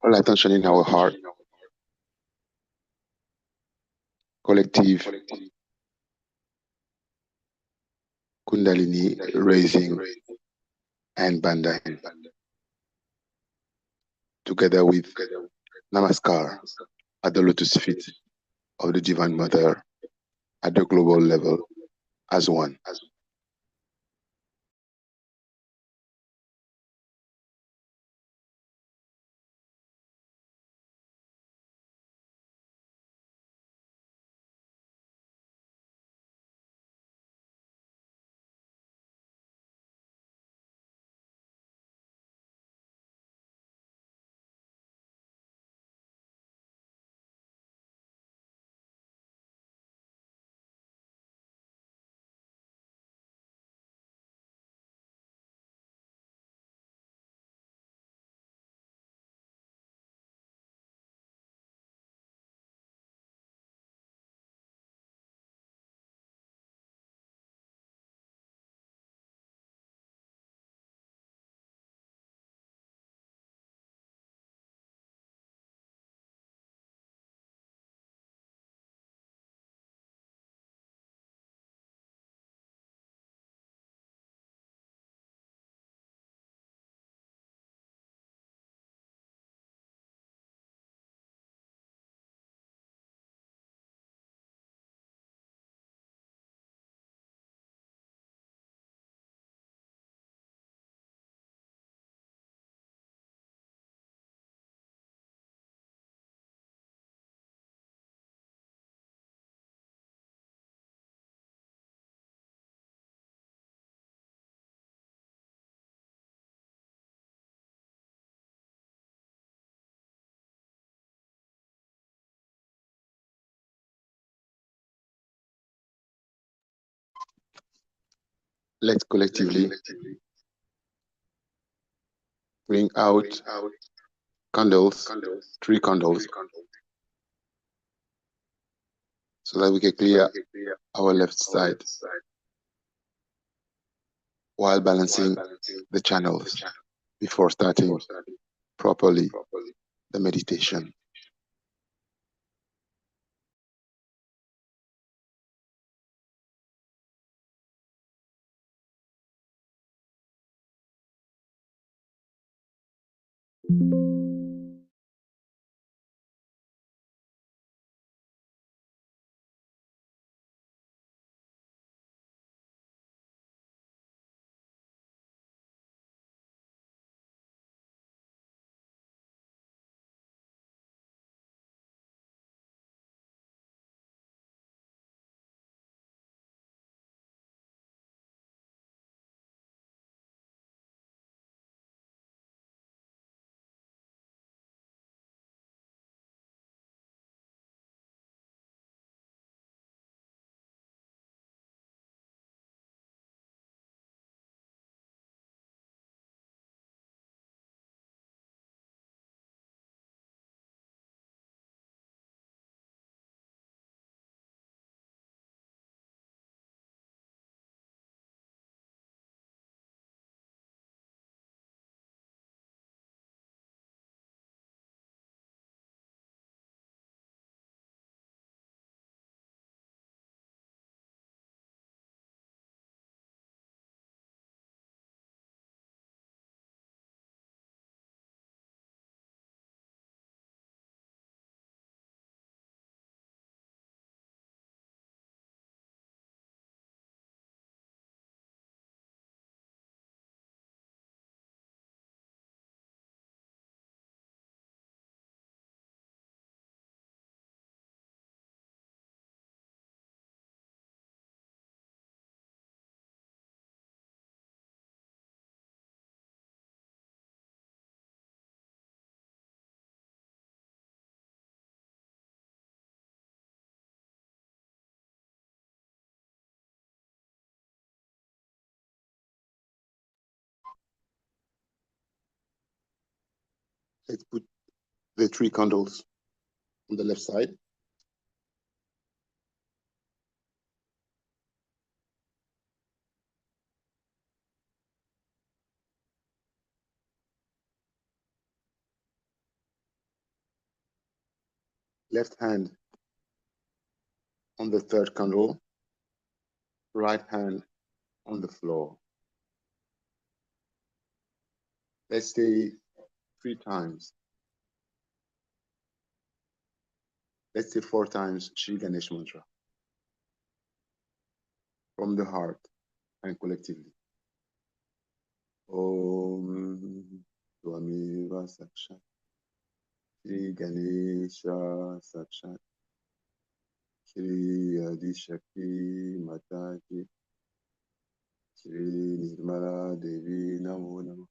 All attention in our heart, collective Kundalini raising and bandai, together with Namaskar at the lotus feet of the Divine Mother at the global level as one. Let's collectively bring out candles, 3 candles, so that we can clear our left side while balancing the channels before starting properly the meditation. Let's put the 3 candles on the left side. Left hand on the third candle, right hand on the floor. Let's say 3 times. Let's say 4 times Shri Ganesh mantra from the heart and collectively. Om Swamiva Sakshat Shri Ganesha Sakshat Shri Adishakti Mataji Shri Nirmala Devi Namo Namo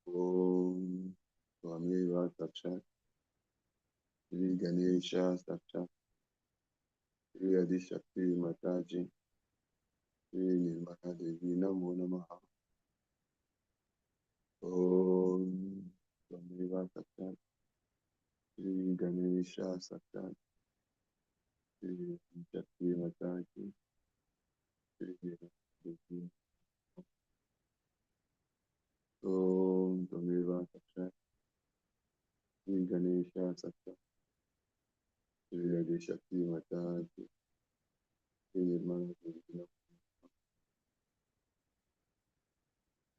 Om Swamiva Sakshat Shri Ganesha Sakshat Shri Adishakti Mataji Shri Nirmala Devi Namo Namaha Om Swamiva Sakshat Shri Ganesha Sakshat Shri Adishakti Mataji Shri Nirmala Devi Om Swamiva Sakshat Shri Ganesha Sakshat Shri Adishakti Mataji Shri Nirmala Devi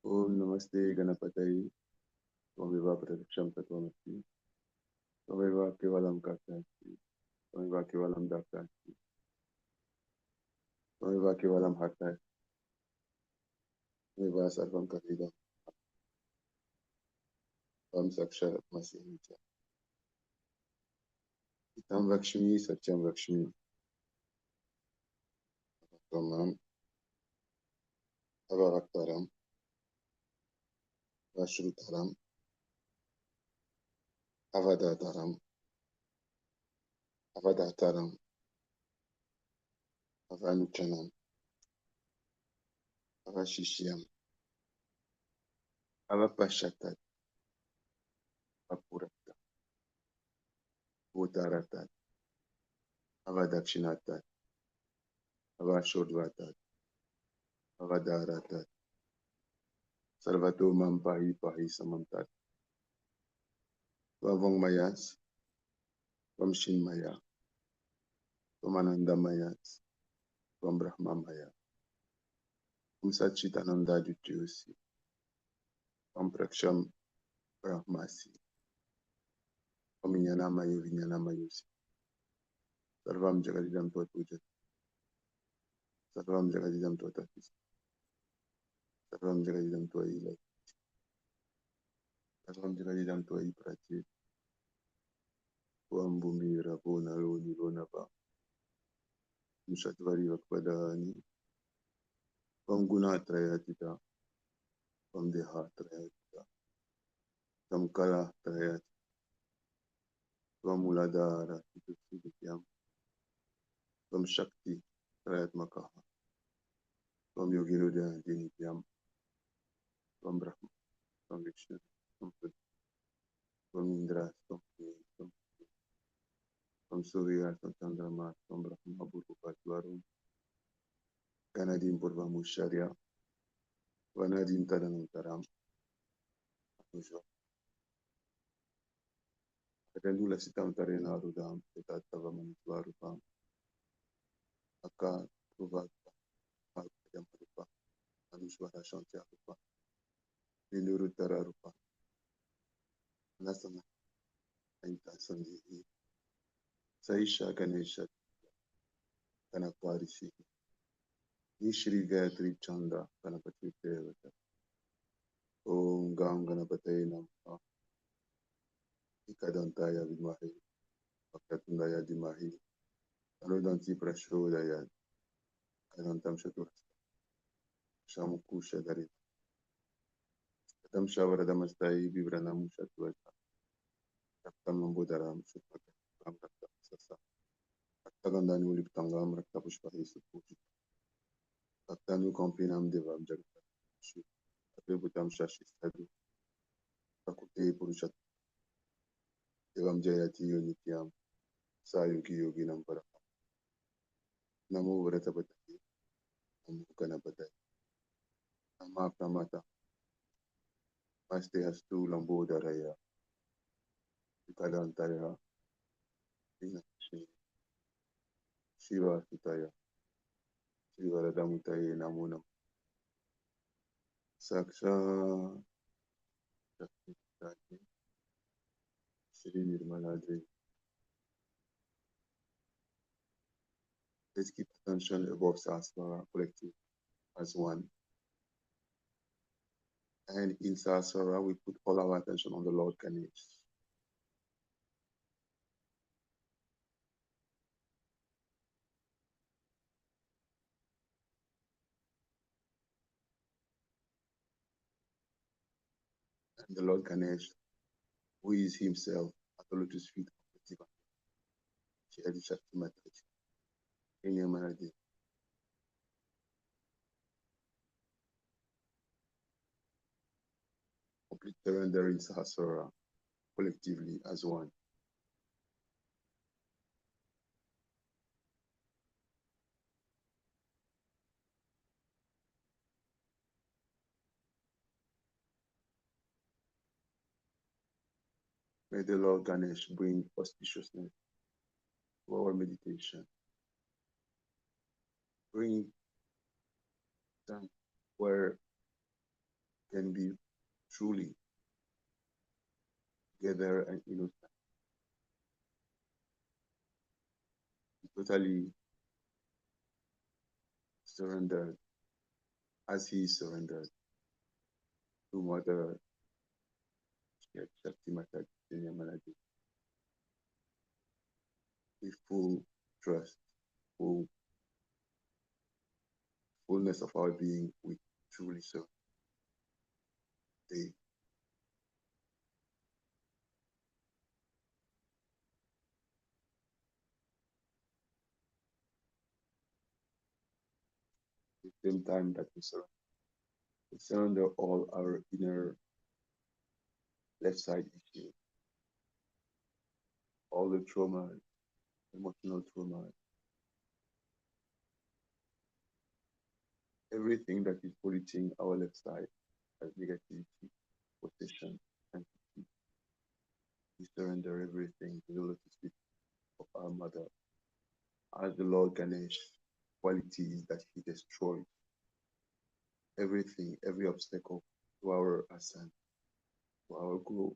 Om Namaste Ganapatayi Swamiva Prataksham Tattvamasi Swamiva Kevalam Kartasti Swamiva Kevalam Daktasti Swamiva Kevalam Hattai Swamiva Sarvam Karidam Vam Sakshat Masihita Itam Vakshmi Satyam Vakshmi Tamam Avaraktaram Vashrutaram Avadataram Avadataram Avanuchanam Avashishyam Avapashatat Apuratat Utaratat Avadakshinatat Avashodvatat Avadaratat Sarvato Mampahi Pahi Samantat Tvavang Mayas Tvam Shinmaya Tvam Anandamayas Tvam Brahmamaya Tvam Satchitananda Dityosi Tvam Praksham Brahmasi Tvam Vinyanamayo Vinyanamayusi Sarvam Jagadidam Tvatpuja Sarvam Jagadidam Tvatapis Sarvam Jagadidam Tvaila Sarvam Jagadidam Tvai Prati Tvam Bhumi Rapo Nalo Nilo Napa Mushatvari Vakpadani Tvam Guna Trayatita Tvam Deha Trayatita Tvam Kala Trayatita Tvam Muladhara Vidyam Tvam Shakti Trayatmakaha Tvam Yogirodhya Dinityam Tvam Brahma Tvam Vishnu Tvam Buddha Tvam Indra Tvam Tvam Surya Tvam Chandrama Tvam Brahma Bhurupa Dvarum Ganadim Purvamusharya Vanadim Tadanantaram Anuja Kadandula Sitam Tarena Rudam Tatavaman Dvarupam Aka Pruvata Yamarupa Anushvara Shantya Rupa Vinurutara Rupa Nasana Ainta Sandihi Saisha Ganesha Ganaparishi Nishri Gayatri Chanda Ganapati Devata Om Gam Ganapate Namaha Ikadantaya Vimahi Vakatundaya Dimahi Anudanti Prashodaya Kadantam Shaturasta Shamukusha Dari Katam Shavradamastayi Vivranam Shatvaja Raktam Nambudaram Shutmakam Raktam Sasa Raktagandani Uliptangam Raktapushpahi Supuji Raktanu Kampinam Devam Jagata Atrebutam Shashi Sadhu Prakute Purushat Devam Jayati Yonityam Sayuki Yoginam Param Namo Vratabhati Namo Ganapati Nama Pramata Maste Hastu Lambodaraya Kadantaya, Inashi, Shiva Sutaya, Shiva Radamutaye Namuna, Saksha, Shakti Sutaya, Shri Nirmalade. Let's keep attention above Sasvara collective as one. And in Sasvara, we put all our attention on the Lord Ganesh. And the Lord Ganesh, who is himself at the lotus feet of the divine Shri Shakti Mataji, in Yamanadi. Complete surrender in Sahasrara collectively as one. May the Lord Ganesh bring auspiciousness to our meditation. Bring time where can be truly together and innocent, totally surrendered as he surrendered to Mother Shakti Mata Maladi, with full trust, full fullness of our being, we truly serve. At the same time that we surrender all our inner left side issues, all the trauma, emotional trauma, everything that is polluting our left side as negativity, possession, and we surrender everything to the lotus feet of our mother. As the Lord Ganesh, qualities that he destroys, everything, every obstacle to our ascent, to our growth.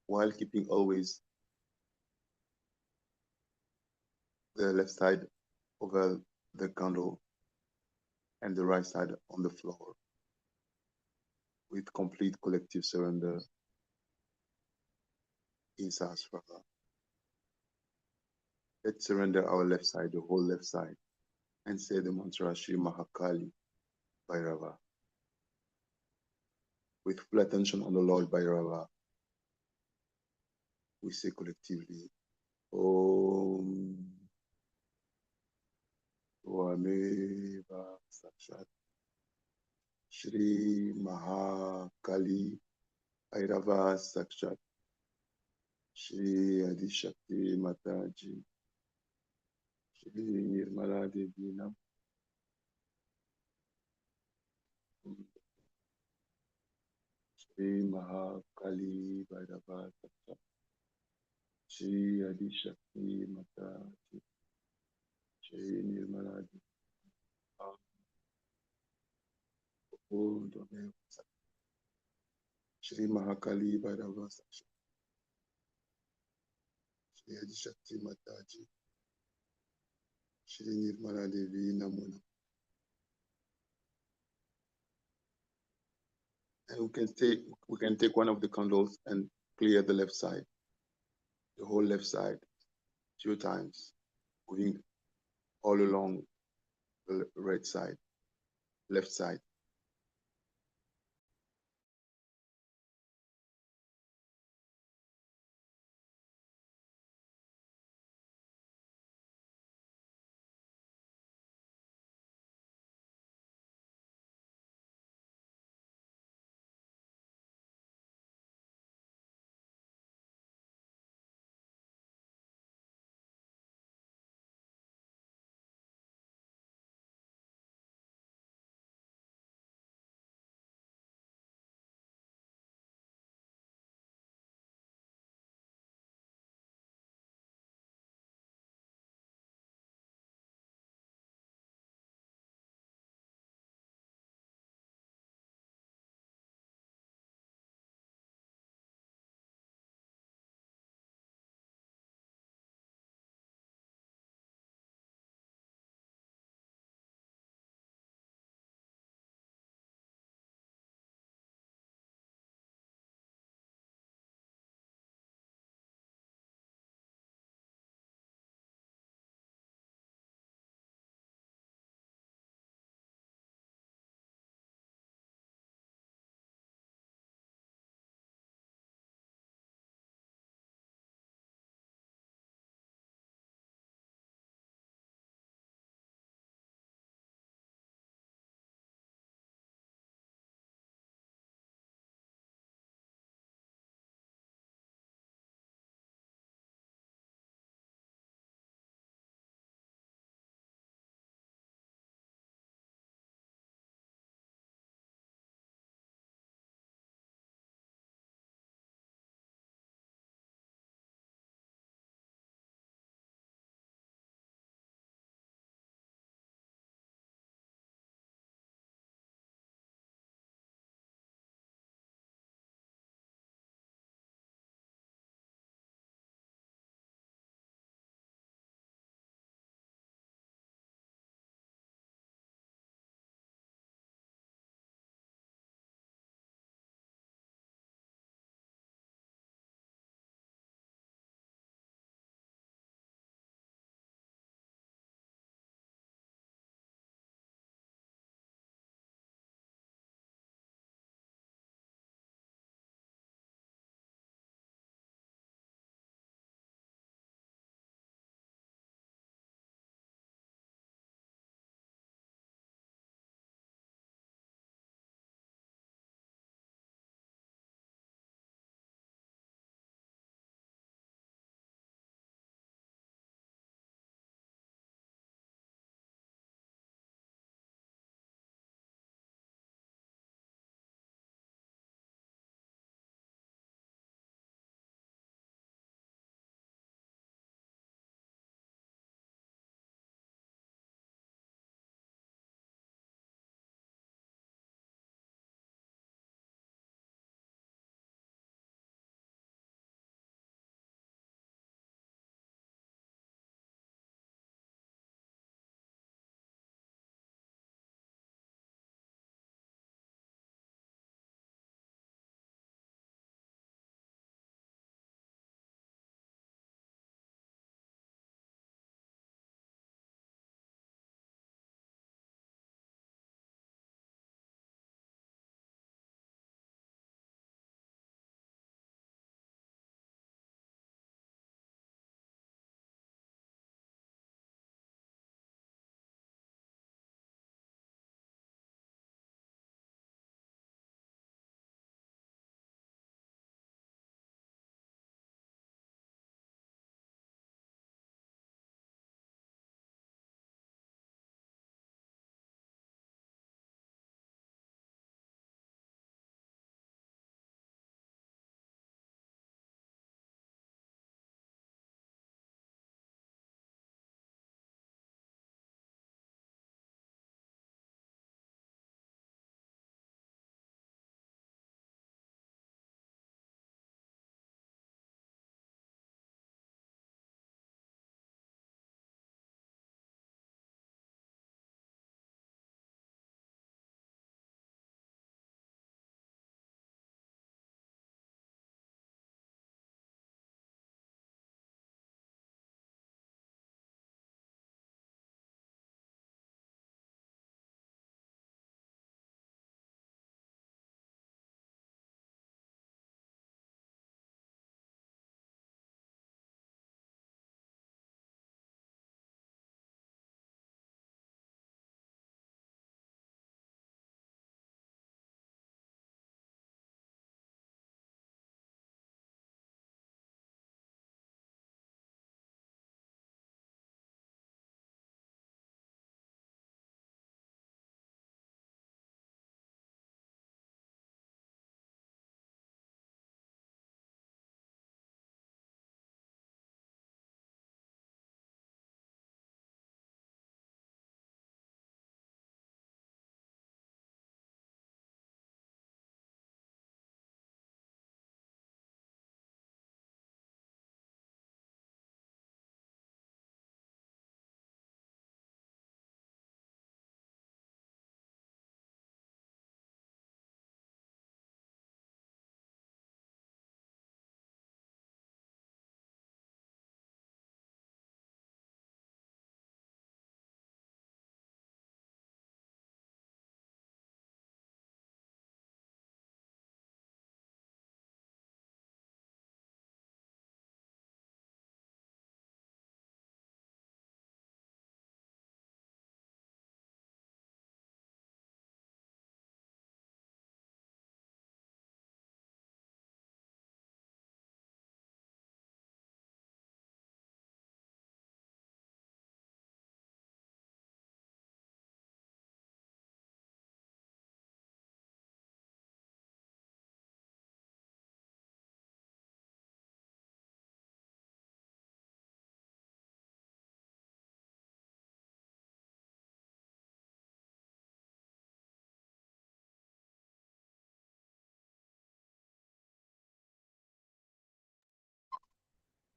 While keeping always the left side over the candle and the right side on the floor, with complete collective surrender in Sahasrara. Let's surrender our left side, the whole left side, and say the mantra Shri Mahakali Bhairava. With full attention on the Lord Bhairava, we say collectively, Om Swameva Sakshat Shri Mahakali Bhairava Sakshat Shri Adishakti Mataji Shri Nirmala Devi Nam Shri Mahakali Bhairava Satta, Shri Adi Shakti Mata, Shri Nirmala Devi, Shri Mahakali Bhairava Satta, Shri Adi Shakti Mataji, Shri Nirmala Devi Namuna. And we can take one of the candles and clear the left side, the whole left side, few times, going all along the right side, left side.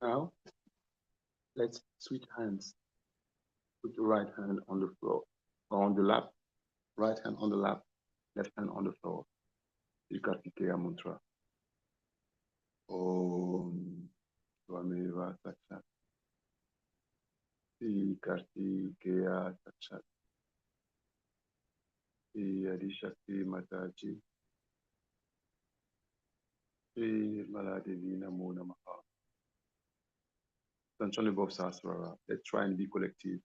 Now, let's switch hands. Put your right hand on the floor or on the lap, right hand on the lap, left hand on the floor. Kartikeya mantra. Om Swameva Sachat. Kartikeya Sachat. Adishakti Mataji. Maladevi Namo Namaha. Tension above Sahasrara. Let's try and be collective.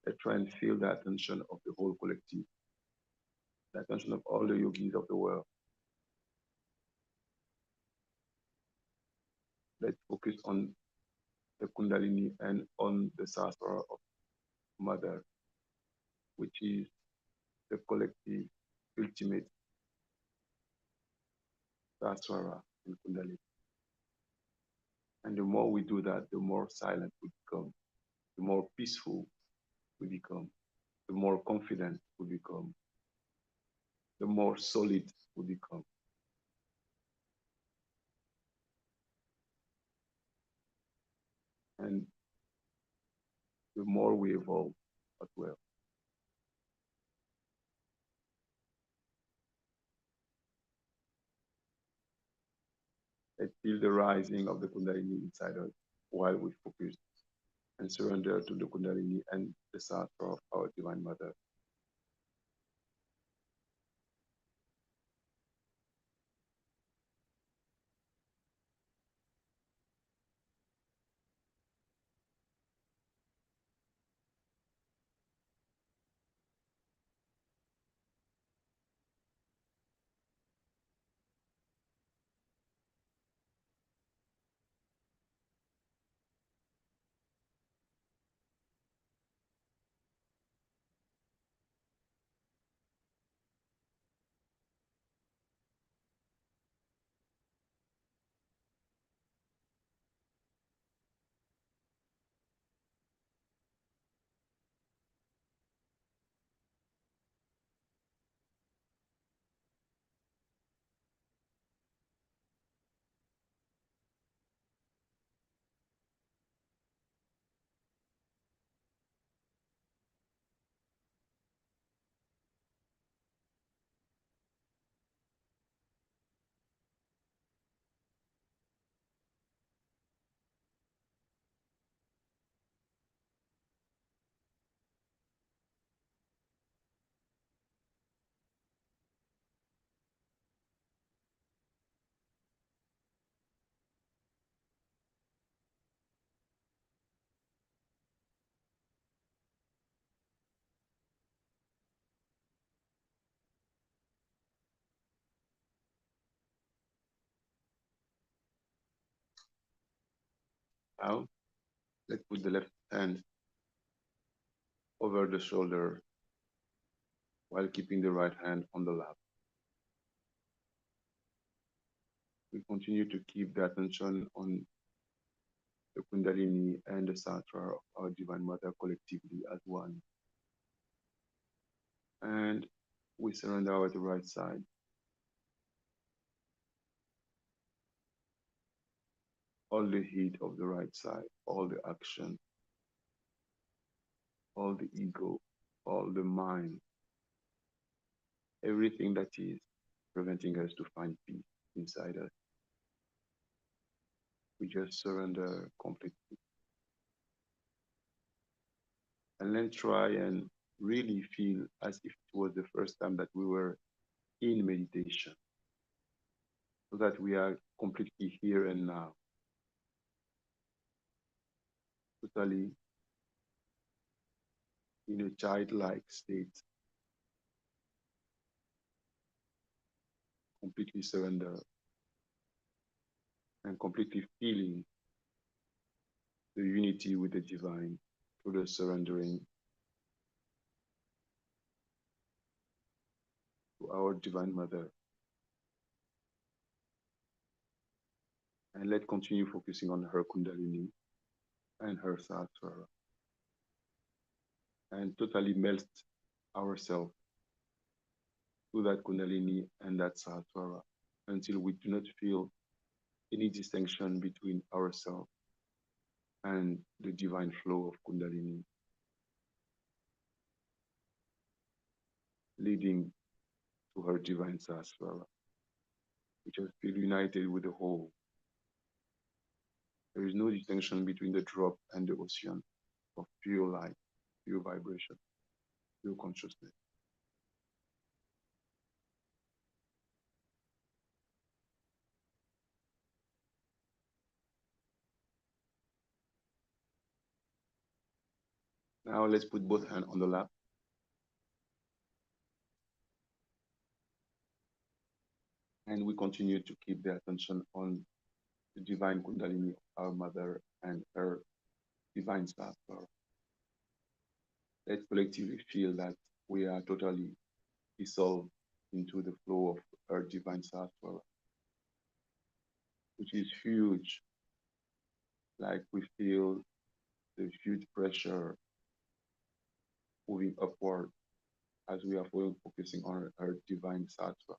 Let's try and feel the attention of the whole collective, the attention of all the yogis of the world. Let's focus on the Kundalini and on the Sahasrara of Mother, which is the collective ultimate Sahasrara in Kundalini. And the more we do that, the more silent we become, the more peaceful we become, the more confident we become, the more solid we become. And the more we evolve as well. Let's feel the rising of the Kundalini inside us while we focus and surrender to the Kundalini and the Sahasrara of our Divine Mother. Now, let's put the left hand over the shoulder while keeping the right hand on the lap. We continue to keep the attention on the Kundalini and the Sahasrara of our Divine Mother collectively as one. And we surrender our the right side. All the heat of the right side, all the action, all the ego, all the mind, everything that is preventing us to find peace inside us. We just surrender completely. And then try and really feel as if it was the first time that we were in meditation, so that we are completely here and now, totally in a childlike state, completely surrender and completely feeling the unity with the divine through the surrendering to our Divine Mother. And let's continue focusing on her Kundalini and her Sahasrara, and totally melt ourselves to that Kundalini and that Sahasrara until we do not feel any distinction between ourselves and the divine flow of Kundalini, leading to her divine Sahasrara, which has feel united with the whole. There is no distinction between the drop and the ocean of pure light, pure vibration, pure consciousness. Now let's put both hands on the lap and we continue to keep the attention on the divine Kundalini of our mother and her divine Sahasrara. Let's collectively feel that we are totally dissolved into the flow of her divine Sahasrara, which is huge. Like we feel the huge pressure moving upward as we are focusing on her divine Sattva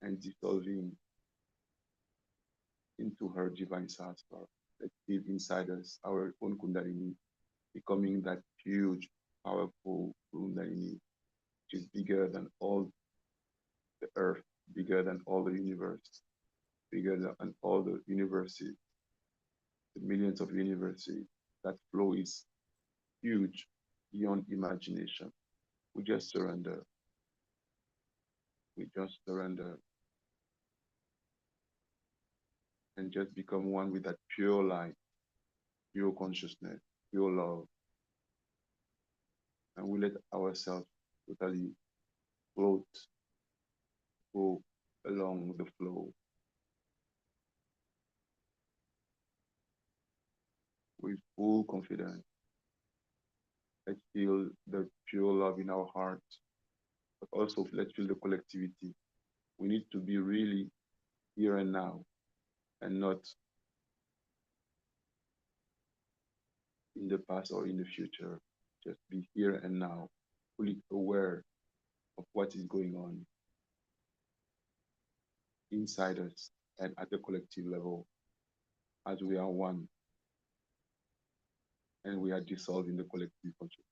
and dissolving into her divine Sattva that live inside us, our own Kundalini, becoming that huge, powerful Kundalini, which is bigger than all the earth, bigger than all the universe, bigger than all the universes, the millions of universes. That flow is huge, beyond imagination. We just surrender. We just surrender and just become one with that pure light, pure consciousness, pure love. And we let ourselves totally float, go along the flow with full confidence. Let's feel the pure love in our hearts, but also let's feel the collectivity. We need to be really here and now and not in the past or in the future. Just be here and now, fully aware of what is going on inside us and at the collective level as we are one and we are dissolved in the collective consciousness.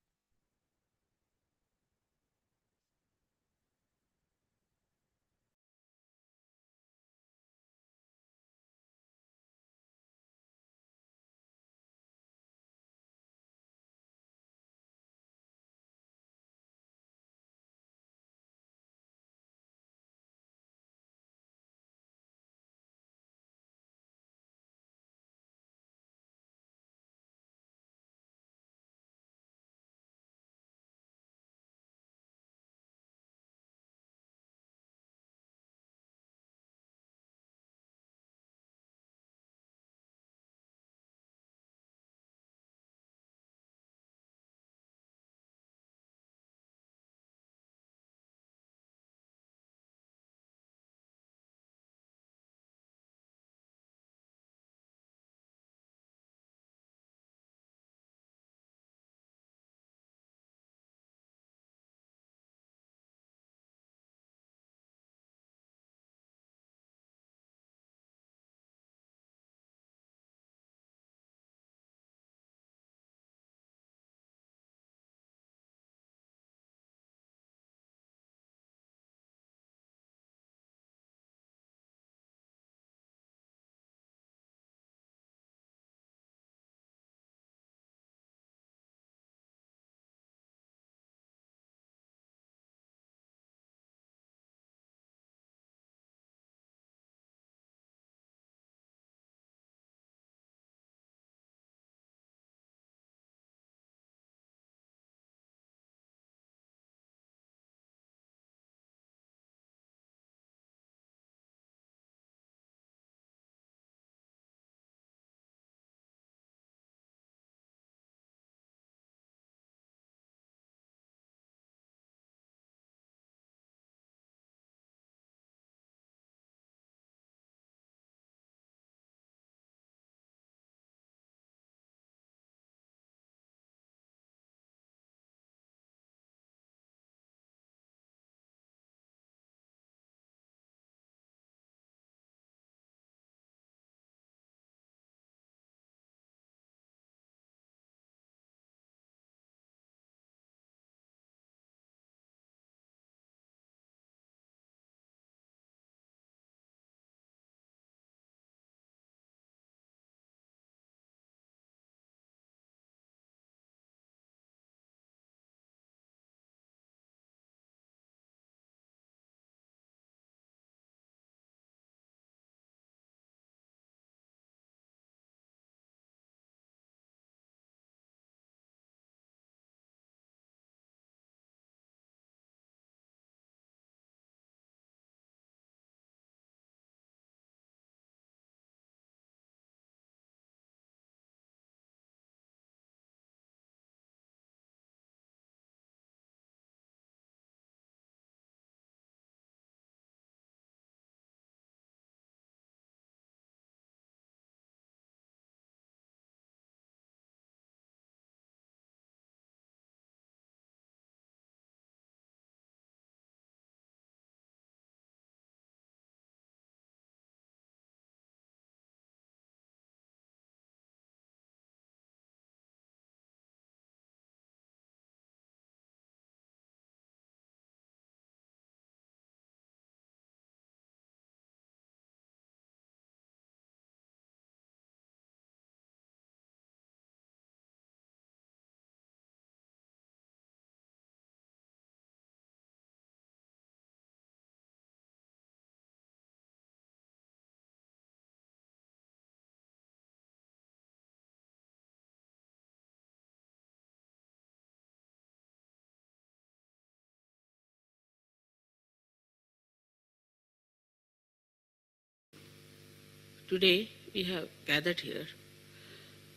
Today we have gathered here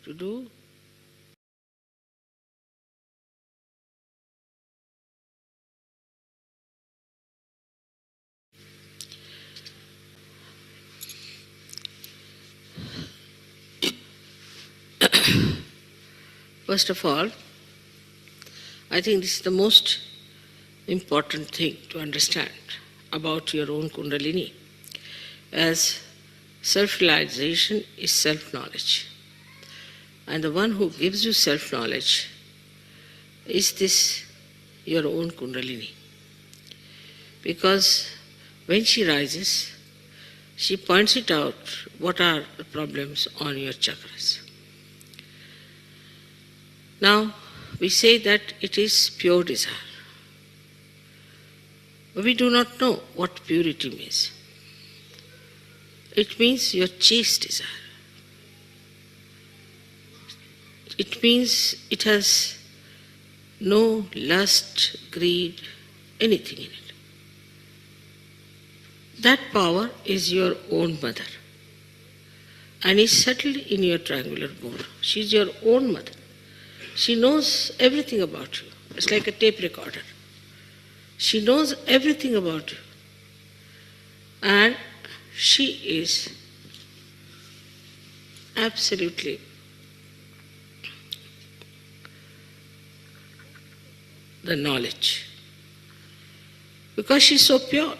to do first of all, I think this is the most important thing to understand about your own Kundalini, as self-realization is self-knowledge. And the one who gives you self-knowledge is this your own Kundalini. Because when she rises, she points it out what are the problems on your chakras. Now, we say that it is pure desire. But we do not know what purity means. It means your chaste desire. It means it has no lust, greed, anything in it. That power is your own mother and is settled in your triangular bone. She is your own mother. She knows everything about you. It's like a tape recorder. She knows everything about you. And she is absolutely the knowledge. Because she is so pure.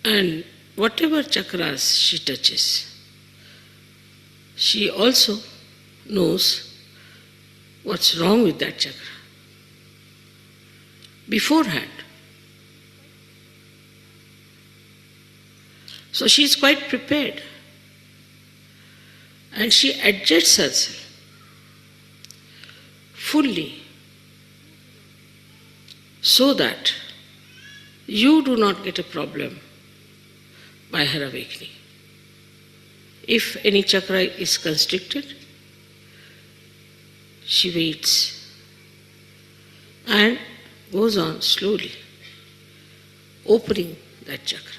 And whatever chakras she touches, she also knows what's wrong with that chakra beforehand. So she is quite prepared and she adjusts herself fully so that you do not get a problem by her awakening. If any chakra is constricted, she waits and goes on slowly, opening that chakra.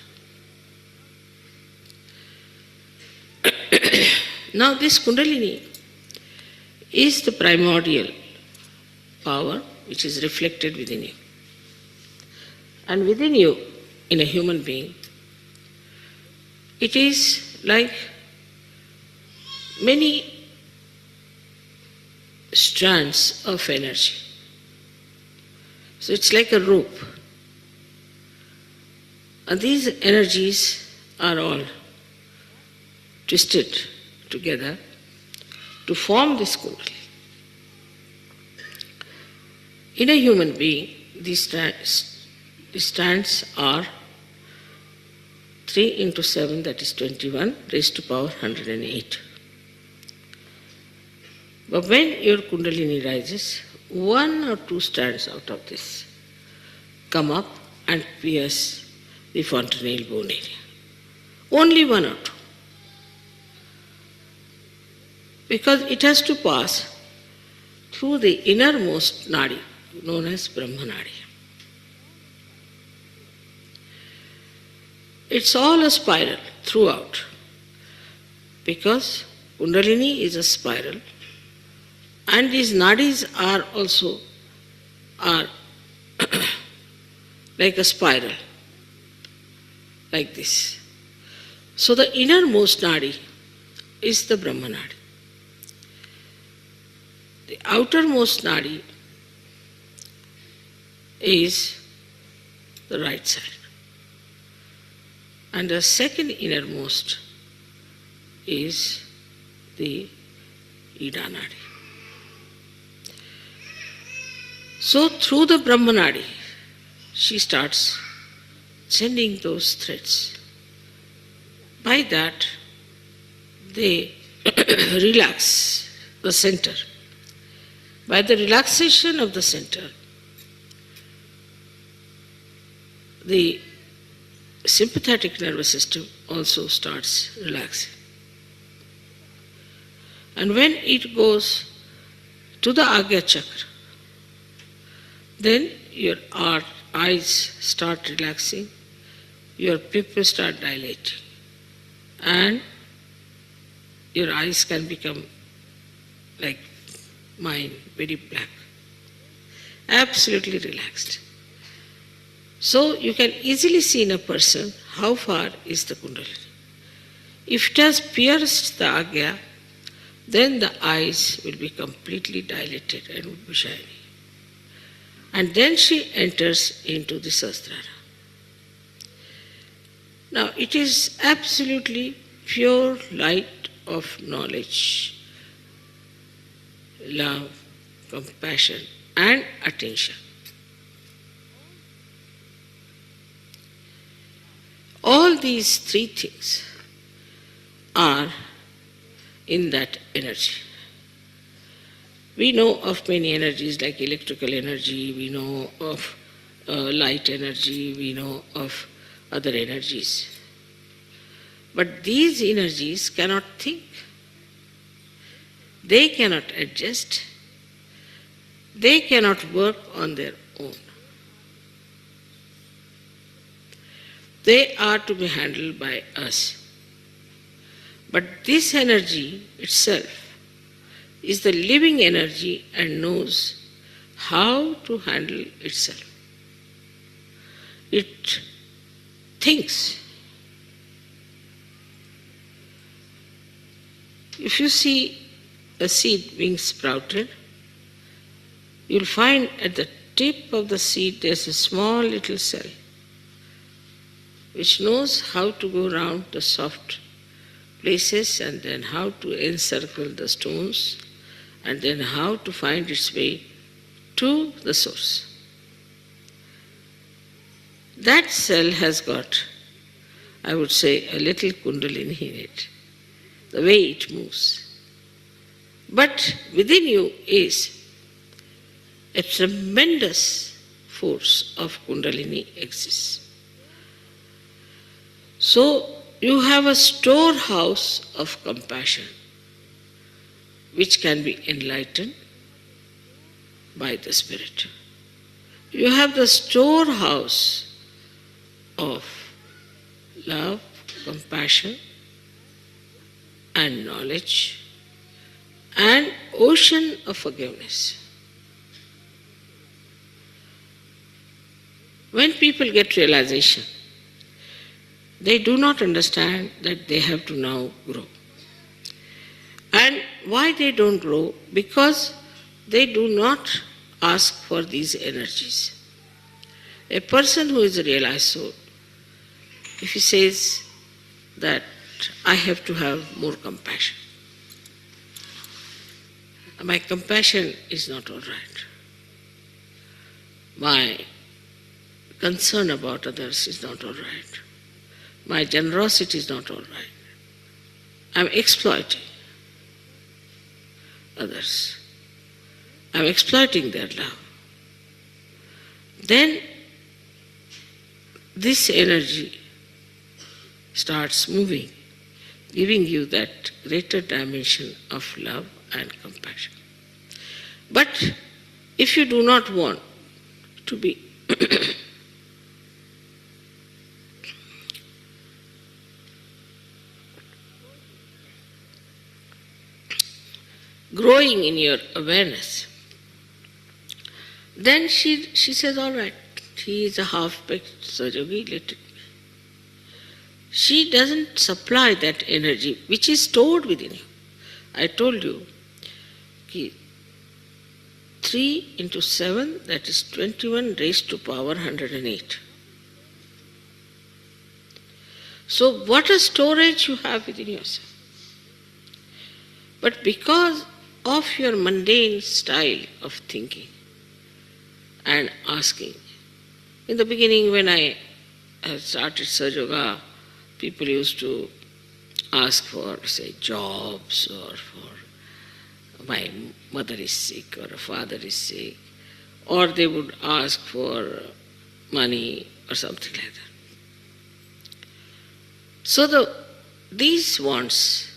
Now this Kundalini is the primordial power which is reflected within you. And within you, in a human being, it is like many strands of energy. So it's like a rope. And these energies are all twisted together to form this Kundalini. In a human being, these strands are 3 into 7, that is 21, raised to power 108. But when your Kundalini rises, 1 or 2 strands out of this come up and pierce the fontanelle bone area. Only 1 or 2. Because it has to pass through the innermost nadi, known as Brahma Nadi. It's all a spiral throughout, because Kundalini is a spiral and these nadis are also like a spiral, like this. So the innermost nadi is the Brahma Nadi. The outermost nadi is the right side. And the second innermost is the Ida Nadi. So through the Brahma Nadi, she starts sending those threads. By that, they relax the center. By the relaxation of the center, the sympathetic nervous system also starts relaxing. And when it goes to the Agya chakra, then your eyes start relaxing, your pupils start dilating, and your eyes can become like mine, very black, absolutely relaxed. So you can easily see in a person how far is the Kundalini. If it has pierced the Agya, then the eyes will be completely dilated and will be shiny. And then she enters into the Sahasrara. Now it is absolutely pure light of knowledge, love, compassion and attention. All these three things are in that energy. We know of many energies like electrical energy, we know of light energy, we know of other energies. But these energies cannot think, they cannot adjust, they cannot work on their own. They are to be handled by us. But this energy itself is the living energy and knows how to handle itself. It thinks. If you see a seed being sprouted, you'll find at the tip of the seed there's a small little cell which knows how to go around the soft places and then how to encircle the stones and then how to find its way to the source. That cell has got, I would say, a little Kundalini in it, the way it moves. But within you is a tremendous force of Kundalini exists. So you have a storehouse of compassion which can be enlightened by the Spirit. You have the storehouse of love, compassion and knowledge and ocean of forgiveness. When people get realization, they do not understand that they have to now grow. And why they don't grow? Because they do not ask for these energies. A person who is a realized soul, if he says that I have to have more compassion, my compassion is not all right. My concern about others is not all right. My generosity is not all right. I'm exploiting others. I'm exploiting their love. Then this energy starts moving, giving you that greater dimension of love and compassion. But if you do not want to be growing in your awareness, then she says, all right, he is a half-baked Sahaja, let it be. She doesn't supply that energy which is stored within you. I told you, 3 into 7, that is 21 raised to power 108. So what a storage you have within yourself. But because of your mundane style of thinking and asking, in the beginning when I started Sahaja Yoga, people used to ask for, say, jobs or for my mother is sick or a father is sick, or they would ask for money or something like that. So these wants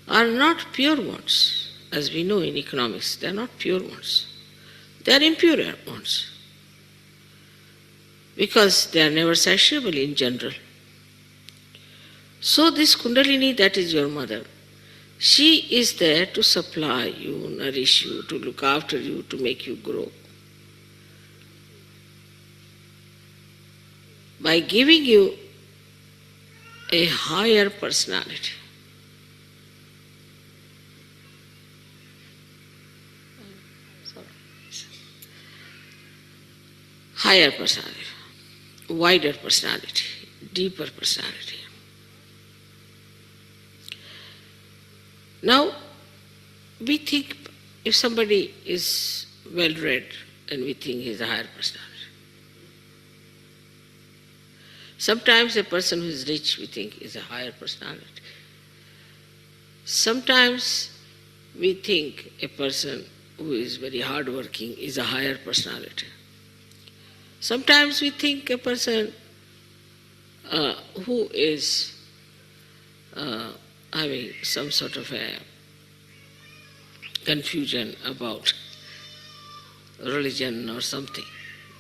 are not pure wants. As we know in economics, they are not pure wants. They are impure wants. because they are never satiable in general. So this Kundalini, that is your mother, she is there to supply you, nourish you, to look after you, to make you grow. By giving you a higher personality. Higher personality, wider personality, deeper personality. Now, we think if somebody is well read, then we think he is a higher personality. Sometimes a person who is rich, we think, is a higher personality. Sometimes we think a person who is very hardworking is a higher personality. Sometimes we think a person who is having some sort of a confusion about religion or something,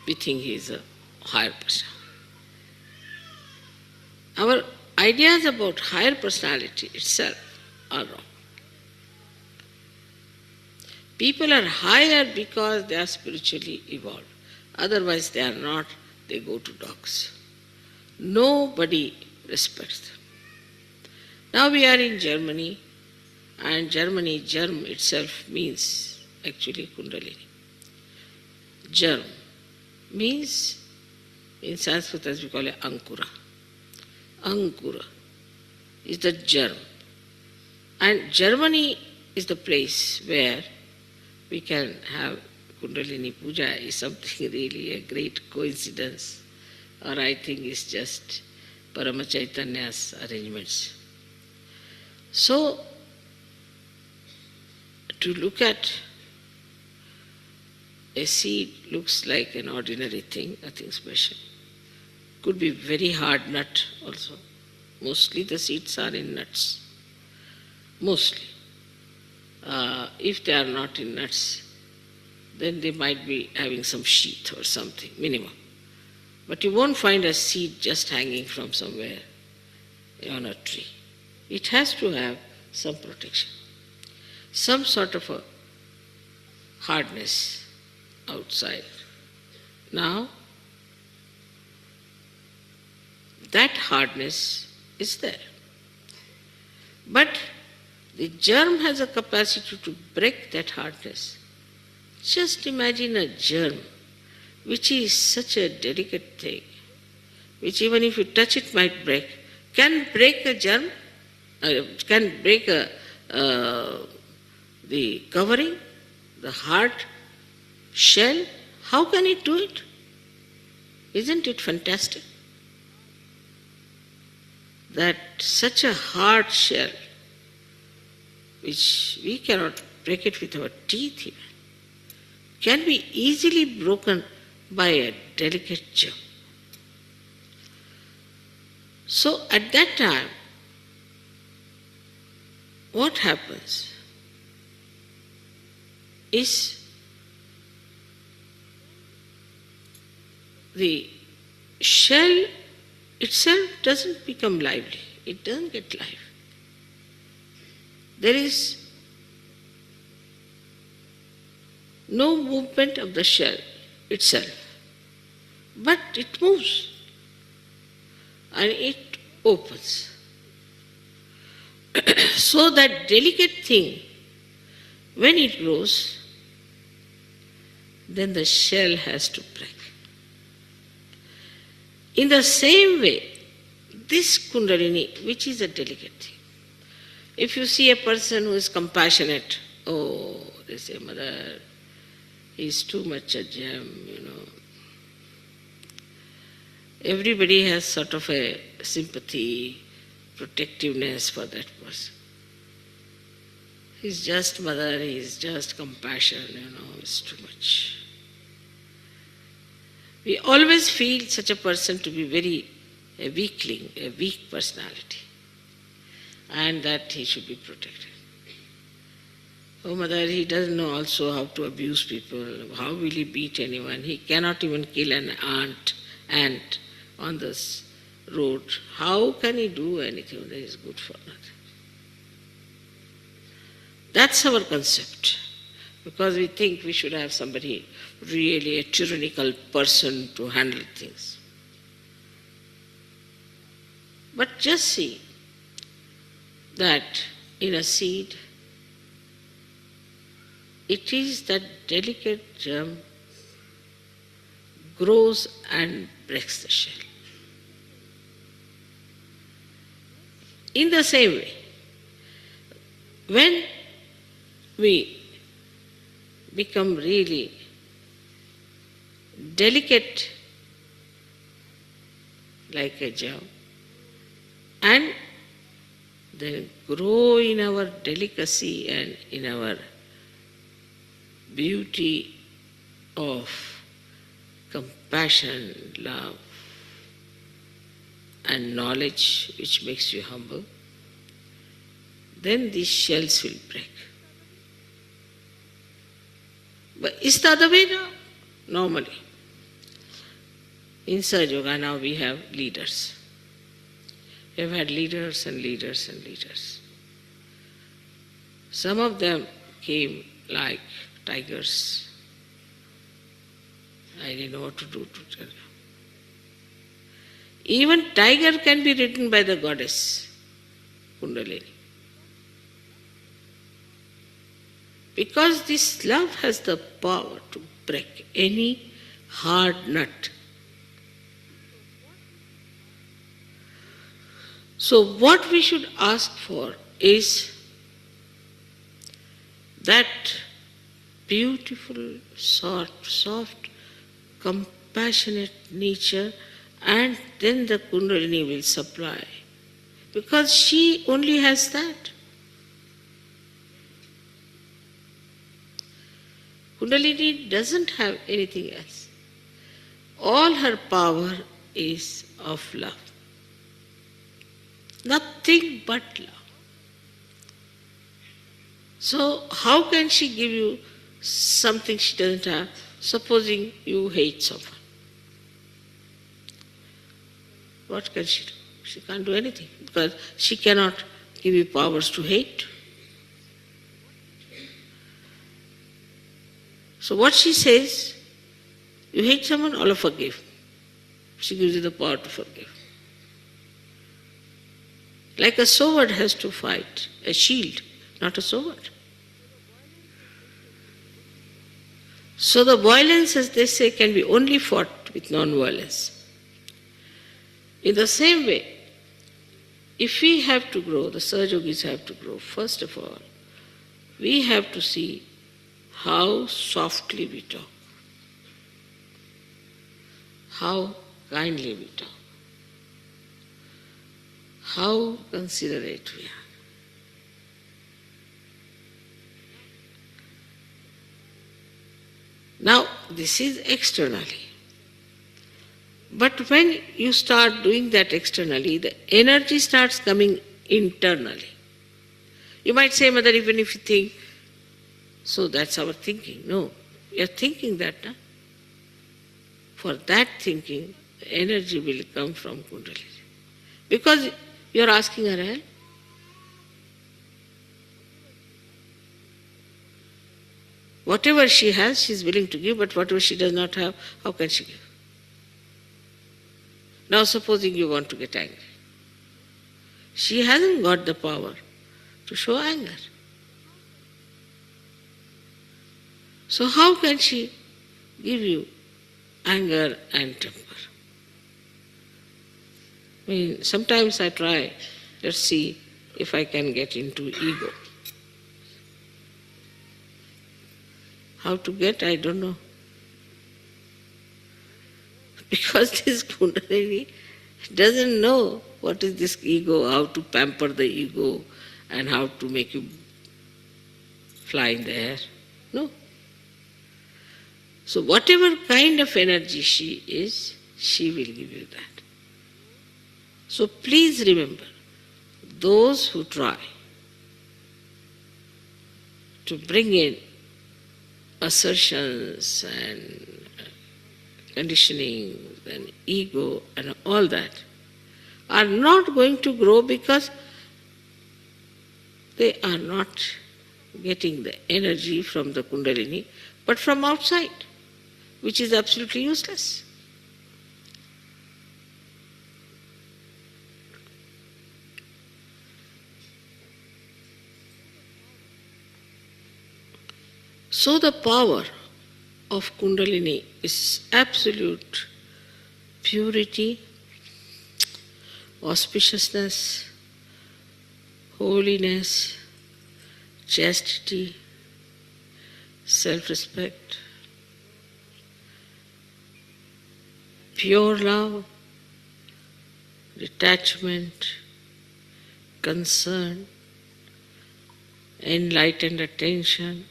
we think he is a higher person. Our ideas about higher personality itself are wrong. People are higher because they are spiritually evolved. Otherwise they are not, they go to dogs. Nobody respects them. Now we are in Germany, and Germany, germ itself means actually Kundalini. Germ means, in Sanskrit as we call it, Ankura. Ankura is the germ. And Germany is the place where we can have Kundalini Puja. Is something really a great coincidence, or I think it's just Parama Chaitanya's arrangements. So, to look at a seed looks like an ordinary thing, nothing special. Could be very hard nut also. Mostly the seeds are in nuts. Mostly. If they are not in nuts, then they might be having some sheath or something, minimum. But you won't find a seed just hanging from somewhere on a tree. It has to have some protection, some sort of a hardness outside. Now, that hardness is there. But the germ has a capacity to break that hardness. Just imagine a germ, which is such a delicate thing, which even if you touch it might break. Can break a germ? Can break the covering, the hard shell? How can it do it? Isn't it fantastic? That such a hard shell, which we cannot break it with our teeth even, can be easily broken by a delicate germ. So at that time, what happens is the shell itself doesn't become lively. It doesn't get life. There is no movement of the shell itself, but it moves and it opens. So that delicate thing, when it grows, then the shell has to break. In the same way, this Kundalini, which is a delicate thing, if you see a person who is compassionate, oh, they say, Mother, he's too much a gem, Everybody has sort of a sympathy, protectiveness for that person. He's just mother, he's just compassion, it's too much. We always feel such a person to be a weakling, a weak personality, and that he should be protected. Oh mother, he doesn't know also how to abuse people, how will he beat anyone? He cannot even kill an ant and on this road, how can he do anything that is good for nothing? That's our concept. Because we think we should have somebody really a tyrannical person to handle things. But just see that in a seed, it is that delicate germ grows and breaks the shell. In the same way, when we become really delicate like a germ and then grow in our delicacy and in our beauty of compassion, love and knowledge which makes you humble, then these shells will break. But is the other way now? Normally. In Sahaja Yoga now we have leaders. We have had leaders and leaders and leaders. Some of them came like tigers. I didn't know what to do to tell you. Even tiger can be ridden by the goddess Kundalini. Because this love has the power to break any hard nut. So what we should ask for is that beautiful, soft, compassionate nature, and then the Kundalini will supply. Because she only has that. Kundalini doesn't have anything else. All her power is of love. Nothing but love. So how can she give you something she doesn't have, supposing you hate someone? What can she do? She can't do anything because she cannot give you powers to hate. So what she says, you hate someone, Allah forgive. She gives you the power to forgive. Like a sword has to fight, a shield, not a sword. So the violence, as they say, can be only fought with non-violence. In the same way, if we have to grow, the Sahaja Yogis have to grow, first of all, we have to see how softly we talk, how kindly we talk, how considerate we are. Now, this is externally. But when you start doing that externally, the energy starts coming internally. You might say, Mother, even if you think, so that's our thinking. No, we are thinking that. No? For that thinking, the energy will come from Kundalini. Because you are asking her help. Whatever she has, she is willing to give, but whatever she does not have, how can she give? Now supposing you want to get angry. She hasn't got the power to show anger. So how can she give you anger and temper? I mean, sometimes I try, let's see if I can get into ego. How to get, I don't know. Because this Kundalini doesn't know what is this ego, how to pamper the ego and how to make you fly in the air. No. So whatever kind of energy she is, she will give you that. So please remember, those who try to bring in assertions and conditioning and ego and all that are not going to grow because they are not getting the energy from the Kundalini, but from outside, which is absolutely useless. So the power of Kundalini is absolute purity, auspiciousness, holiness, chastity, self-respect, pure love, detachment, concern, enlightened attention,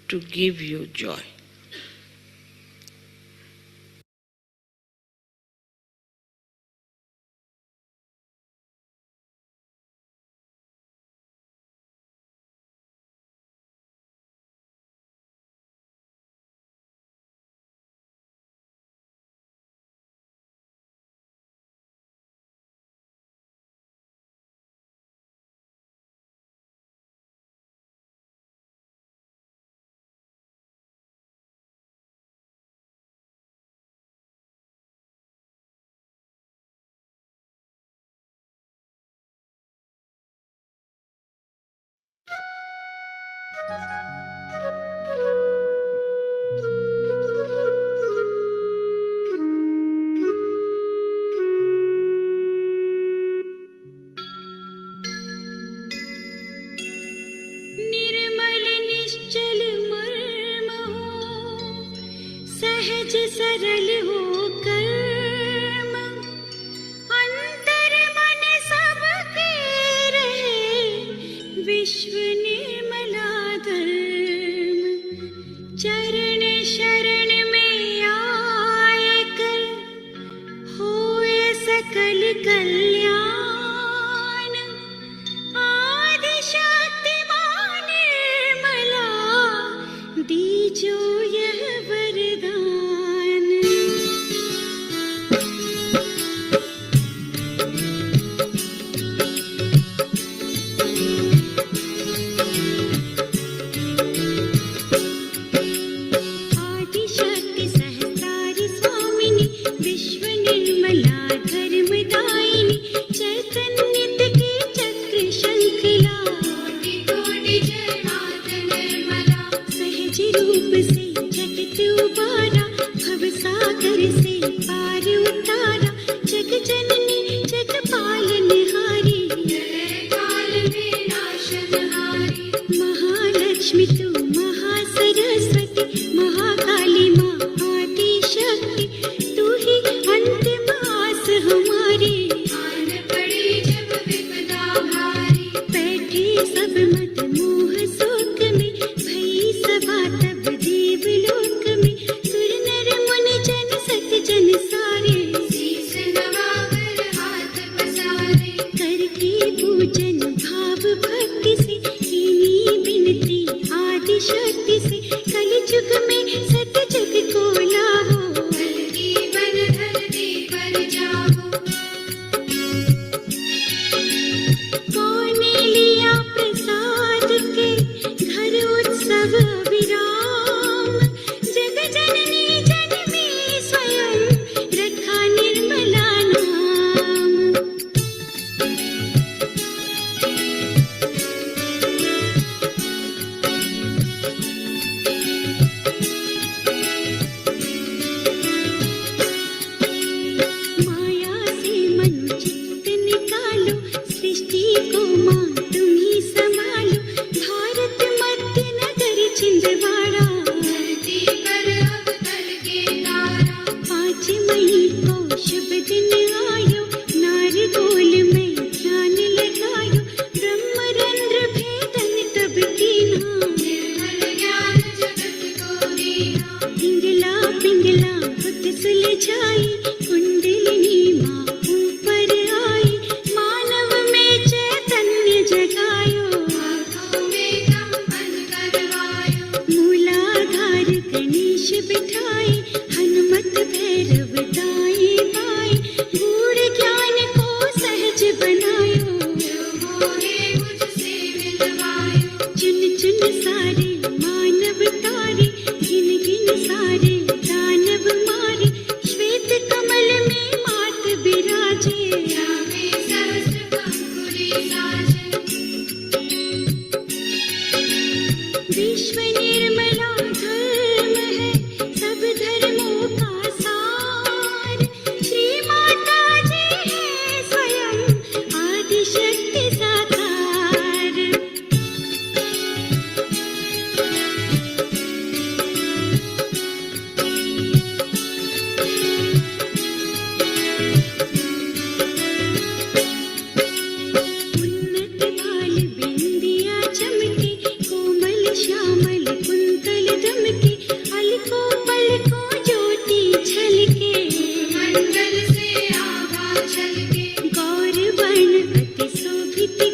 to give you joy. निर्मल निश्चल मर्म हो, सहज सरल हो कर्म, अंतर मन सबके रहे, विश्व निर्मला धर्म, चरण शरण में आए कर, होए सकल कल्याण, आदि शक्ति मां निर्मला, दीजो यह वरदान। आदि शक्ति सहस्रार स्वामिनी, विश्व निर्मला धर्मदायिनी, चैतन्य की चक्र शंखला, कोटि कोटि जगन्नाथ निर्मला, सहज रूप से जगत उबारा, भव सागर से पार उतारा, जग जननी जग पालनहारी, जय काल विनाशनहारी, महालक्ष्मी तू महासरस्वती, महाकाली माँ आदि शक्ति, तू ही अंतिम आस हमारी, आन पड़ी जब विपदा भारी, बैठे सब मत मोह शोक में, भई सभा तब देवलोक में, सुर नर मुनि जन सत जन सारे, शीस नवाकर हाथ पसारे, करके पूजन भाव भक्ति से, कीनी बिनती आदि शक्ति से, कल युग में सत जग को लावो, कल की बन धरती पर जावो। कौने लिया प्रसाद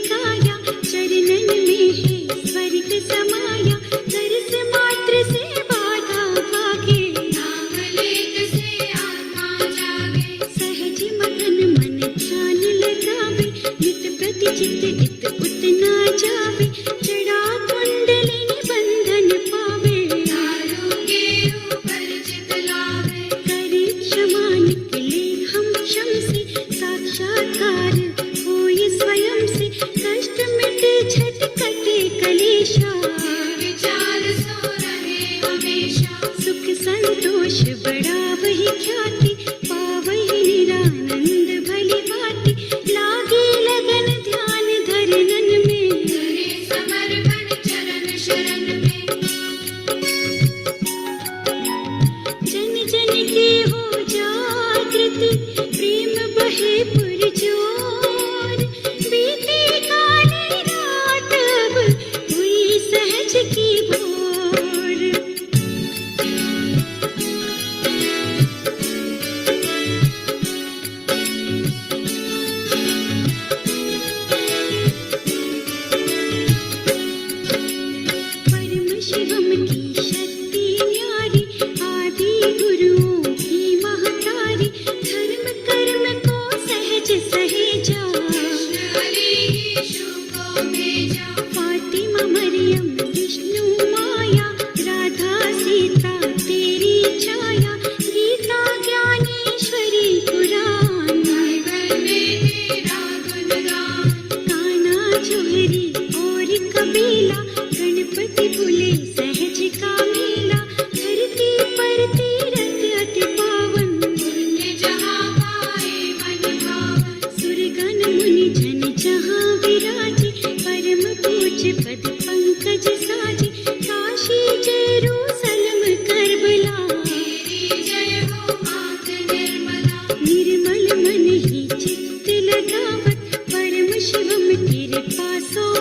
काया, चरणन में है स्वर्ग समाया, दर्श मात्र से बाधा भागे, नाम लेत से आत्मा जागे, सहज मगन मन ध्यान लगावे, नित प्रति चित्त इत उतना जावे, चढ़ा कुंडलिनी बंधन पावे, तारों के ऊपर चित लावे, करे क्षमा निकले हम शम से, साक्षात्कार होए स्वयं से, कष्ट मिटे झट कटे कलेशा, विचार सो रहे हमेशा, सुख संतोष बड़ा वही ख्याति, पावहि निरानंद भली भांति, लागे लगन ध्यान धरनन में, करे समर्पण चरण शरण में, जन जन की हो जागृति, प्रेम बहे पुरजोर, बीती काली रात अब हुई सहज की भोर, परम शिवम की शक्ति न्यारी, आदि गुरुओं की महतारी, धर्म कर्म को सहज सहेजा, फातिमा मरियम विष्णु माया, राधा सीता तेरी छाया, गीता ज्ञानेश्वरी पुराण, कान्हा जोहरी और कबीला, गणपति बुले सहज का मेला, धरती पर तीरथ अति पावन, पुण्य जहाँ पाए मन भावन, सुरगण मुनि जन जहाँ विराजे, परम पूज्य पद पंकज साजे, काशी जेरूसलम करबला, तेरी जय हो मात निर्मला, निर्मल मन ही चित्त लगावत, परम शिवम तेरे पासों